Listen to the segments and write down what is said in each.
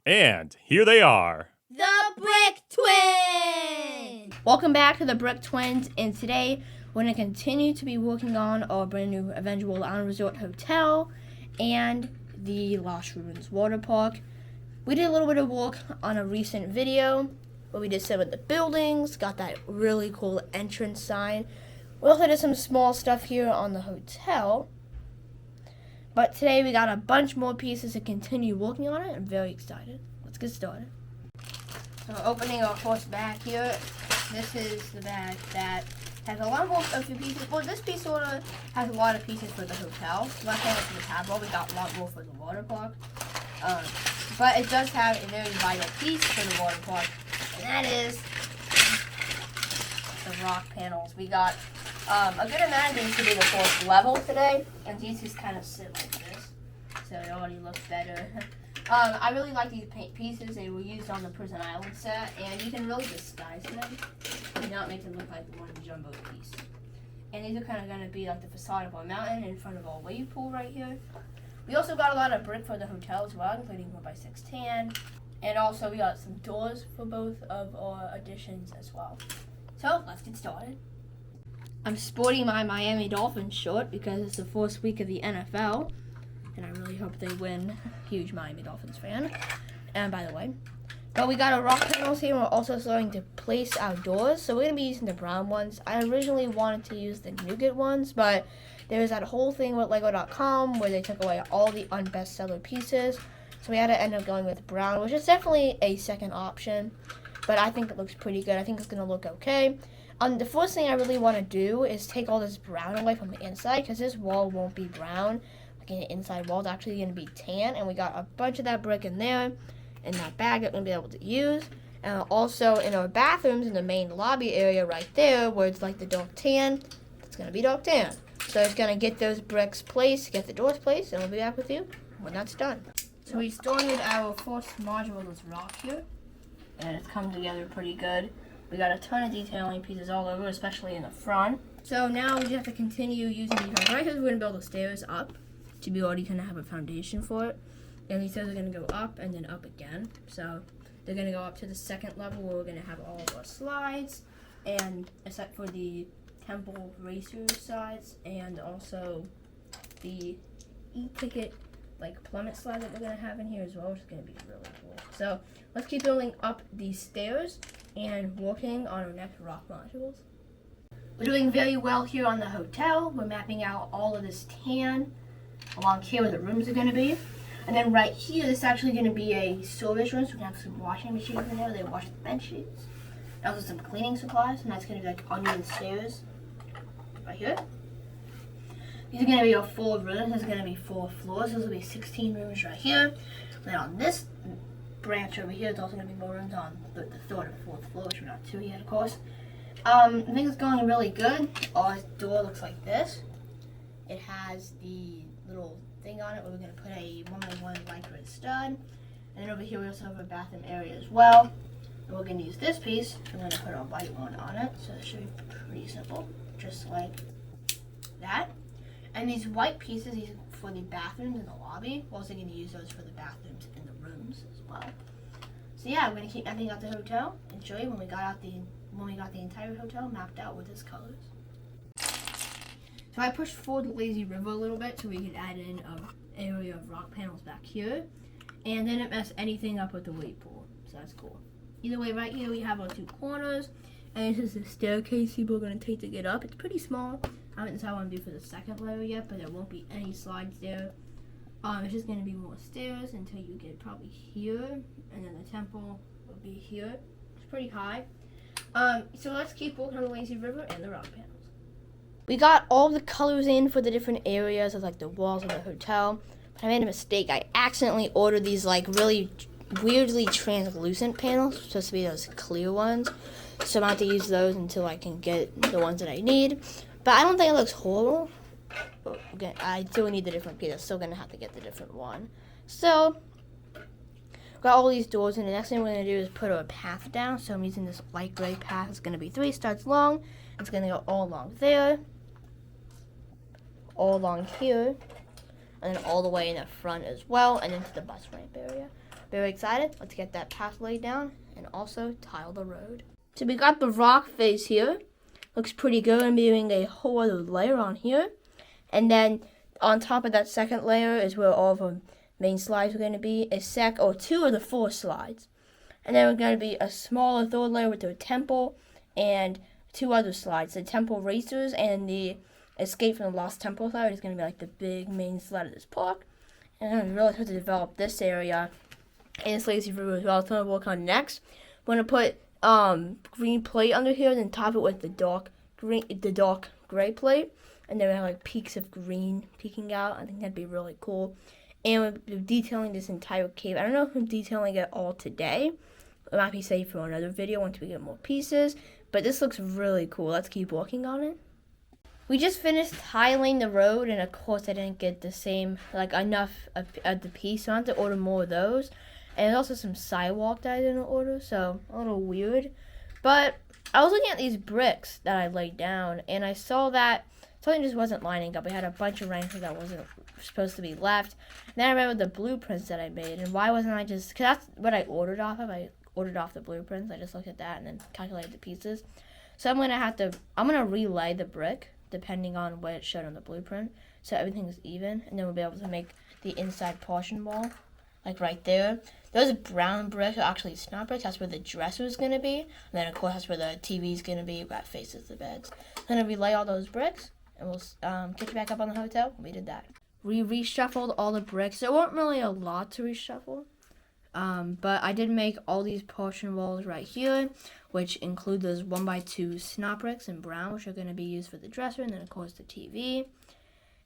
And here they are. The Brick Twins! Welcome back to the Brick Twins, and today we're going to continue to be working on our brand new Avenger World Island Resort Hotel and the Lost Ruins Water Park. We did a little bit of work on a recent video where we did some of the buildings, got that really cool entrance sign. We also did some small stuff here on the hotel. But today we got a bunch more pieces to continue working on it. I'm very excited. Let's get started. So we're opening our first bag here. This is the bag that has a lot more of the pieces. Well, this piece sort of has a lot of pieces for the hotel. Last one was for the tableau. We got a lot more for the water park. But it does have a very vital piece for the water park, and that is the rock panels. We got a good amount of these to be the fourth level today, and these just kind of sit like this, so it already looks better. I really like these paint pieces. They were used on the Prison Island set, and you can really disguise them and not make them look like one jumbo piece. And these are kind of going to be like the facade of our mountain in front of our wave pool right here. We also got a lot of brick for the hotel as well, including 1x6 tan, and also we got some doors for both of our additions as well. So let's get started. I'm sporting my Miami Dolphins shirt because it's the first week of the NFL, and I really hope they win. Huge Miami Dolphins fan. And by the way, but we got our rock panels here. We're also starting to place our doors, so we're gonna be using the brown ones. I originally wanted to use the nougat ones, but there was that whole thing with Lego.com where they took away all the unbestseller pieces, so we had to end up going with brown, which is definitely a second option. But I think it looks pretty good. I think it's gonna look okay. The first thing I really want to do is take all this brown away from the inside, because this wall won't be brown. Like the inside wall is actually going to be tan, and we got a bunch of that brick in there, in that bag that we're going to be able to use. And also in our bathrooms, in the main lobby area right there, where it's like the dark tan, it's going to be dark tan. So it's going to get those bricks placed, get the doors placed, and we'll be back with you when that's done. So we started our first module with this rock here, and it's come together pretty good. We got a ton of detailing pieces all over, especially in the front. So now we just have to continue using these ones. Right here, we're going to build the stairs up to be already kind of have a foundation for it. And these stairs are going to go up and then up again. So they're going to go up to the second level where we're going to have all of our slides, and except for the temple racer sides and also the e-ticket like plummet slide that we're going to have in here as well, which is going to be really cool. So let's keep building up these stairs and working on our next rock modules. We're doing very well here on the hotel. We're mapping out all of this tan along here where the rooms are going to be. And then right here, this is actually going to be a storage room, so we can have some washing machines in there. They wash the bed sheets. And also some cleaning supplies, and that's going to be like under the stairs right here. These are going to be our 4 rooms. There's going to be 4 floors. Those will be 16 rooms right here. Then on this branch over here, there's also going to be more rooms on the 3rd and 4th floor, which we're not to yet, of course. I think it's going really good. Our door looks like this. It has the little thing on it where we're going to put a 1x1 lycra stud. And then over here we also have a bathroom area as well. And we're going to use this piece. We're going to put a white one on it. So it should be pretty simple. Just like that. And these white pieces, these are for the bathrooms in the lobby. We're also going to use those for the bathrooms in the rooms as well. So yeah, I'm going to keep mapping out the hotel and show you when we got the entire hotel mapped out with its colors. So I pushed forward the lazy river a little bit so we could add in an area of rock panels back here. And didn't mess anything up with the wave pool. So that's cool. Either way, right here we have our 2 corners. And this is the staircase people are going to take to get up. It's pretty small. I haven't decided what I'm going to do for the second layer yet, but there won't be any slides there. It's just going to be more stairs until you get probably here, and then the temple will be here. It's pretty high. So let's keep working on the lazy river and the rock panels. We got all the colors in for the different areas of like the walls of the hotel, but I made a mistake. I accidentally ordered these like really weirdly translucent panels, supposed to be those clear ones. So I'm going to have to use those until I can get the ones that I need. But I don't think it looks horrible. Okay, I still need the different piece. I'm still going to have to get the different one. So, got all these doors, and the next thing we're going to do is put a path down. So I'm using this light gray path. It's going to be 3 studs long. It's going to go all along there, all along here, and then all the way in the front as well, and into the bus ramp area. very excited. Let's get that path laid down and also tile the road. So we got the rock face here. Looks pretty good. I'm doing a whole other layer on here. And then on top of that second layer is where all the main slides are going to be. Two of the 4 slides. And then we're going to be a smaller third layer with the temple and 2 other slides. The temple racers and the escape from the lost temple slide is going to be like the big main slide of this park. And I'm really supposed to develop this area and this lazy river as well. It's going to work on next. We're going to put green plate under here, then top it with the dark gray plate. And then we have like peaks of green peeking out. I think that'd be really cool. And we're detailing this entire cave. I don't know if I'm detailing it all today. It might be saved for another video once we get more pieces. But this looks really cool. Let's keep working on it. We just finished tiling the road, and of course I didn't get the same, enough of the piece, so I have to order more of those. And there's also some sidewalk that I didn't order, so a little weird. But I was looking at these bricks that I laid down, and I saw that something just wasn't lining up. We had a bunch of ranks that wasn't supposed to be left. And then I remembered the blueprints that I made, and why wasn't I just, because that's what I ordered off of. I ordered off the blueprints. I just looked at that and then calculated the pieces. So I'm going to relay the brick depending on what it showed on the blueprint, so everything is even, and then we'll be able to make the inside portion wall, like right there. Those brown bricks are actually snap bricks. That's where the dresser is going to be, and then of course that's where the TV is going to be, that faces the beds. Then I'll relay all those bricks, and we'll get you back up on the hotel. We did that. We reshuffled all the bricks. There weren't really a lot to reshuffle, but I did make all these portion walls right here, which include those 1x2 snot bricks in brown, which are going to be used for the dresser, and then of course the TV.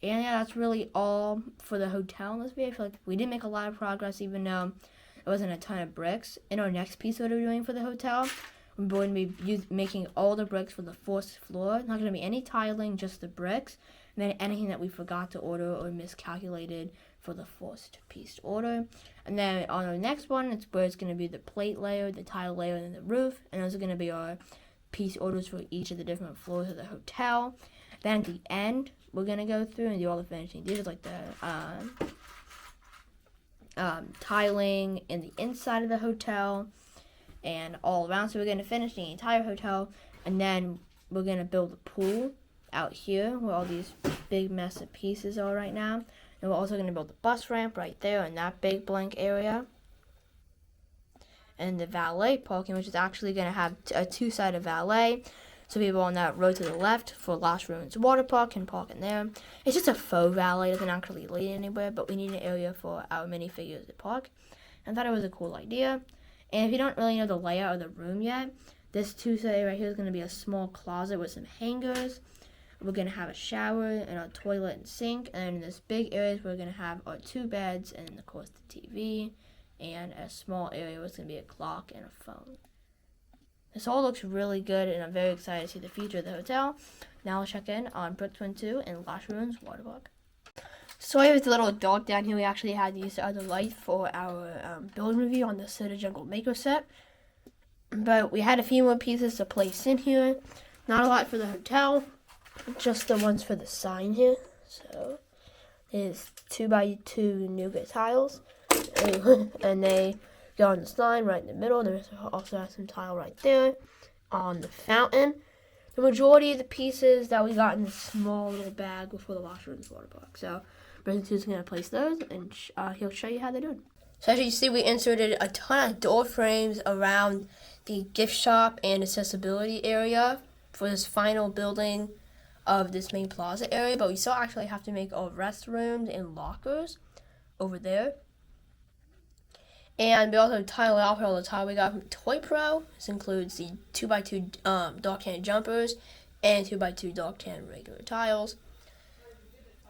And yeah, that's really all for the hotel in this video. I feel like we did make a lot of progress, even though it wasn't a ton of bricks. In our next piece that we're doing for the hotel, we're going to be making all the bricks for the 4th floor. Not going to be any tiling, just the bricks. And then anything that we forgot to order or miscalculated for the 4th piece order. And then on our next one, it's where it's going to be the plate layer, the tile layer, and then the roof. And those are going to be our piece orders for each of the different floors of the hotel. Then at the end, we're going to go through and do all the finishing details, like the tiling in the inside of the hotel and all around. So we're going to finish the entire hotel, and then we're going to build a pool out here where all these big mess of pieces are right now. And we're also going to build the bus ramp right there in that big blank area. And the valet parking, which is actually going to have a 2-sided valet. So people on that road to the left for Lost Ruins Water Park can park in there. It's just a faux valet. It doesn't actually lead anywhere, but we need an area for our minifigures to park. And I thought it was a cool idea. And if you don't really know the layout of the room yet, this 2-sided right here is going to be a small closet with some hangers. We're going to have a shower and a toilet and sink. And in this big area, we're going to have our 2 beds and, of course, the TV. And a small area where it's going to be a clock and a phone. This all looks really good, and I'm very excited to see the future of the hotel. Now let's check in on Brick Twin 2 and Lost Ruins Water Park. Sorry if it's a little dark down here. We actually had to use the other light for our build review on the City Jungle Maker set. But we had a few more pieces to place in here. Not a lot for the hotel. Just the ones for the sign here. So there's 2x2 nougat tiles, and they go on the sign right in the middle. There's also some tile right there on the fountain. The majority of the pieces that we got in this small little bag were for the Lost Ruins Water Park. So Brendan is going to place those, and he'll show you how they're doing. So as you see, we inserted a ton of door frames around the gift shop and accessibility area for this final building of this main plaza area, but we still actually have to make all restrooms and lockers over there. And we also tile out all the tile we got from Toy Pro. This includes the 2x2 dark tan jumpers and 2x2 dark tan regular tiles.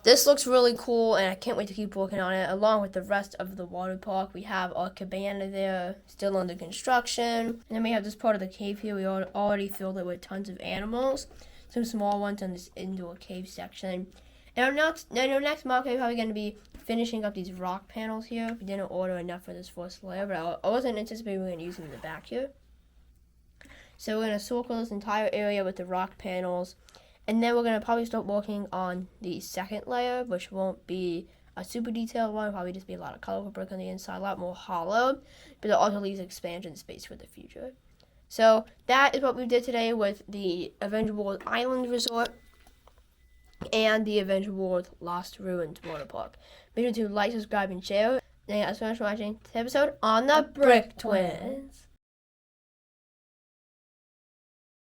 This looks really cool, and I can't wait to keep working on it. Along with the rest of the water park, we have our cabana there, still under construction. And then we have this part of the cave here. We already filled it with tons of animals. Some small ones in this indoor cave section. And our next MOC is probably going to be finishing up these rock panels here. We didn't order enough for this 4th layer, but I wasn't anticipating we were going to use them in the back here. So we're going to circle this entire area with the rock panels. And then we're going to probably start working on the 2nd layer, which won't be a super detailed one. It'll probably just be a lot of colorful brick on the inside, a lot more hollow, but it also leaves expansion space for the future. So that is what we did today with the Avenger World Island Resort and the Avenger World Lost Ruins Water Park. Make sure to like, subscribe, and share. Thank you guys so much for watching this episode on the Brick Twins.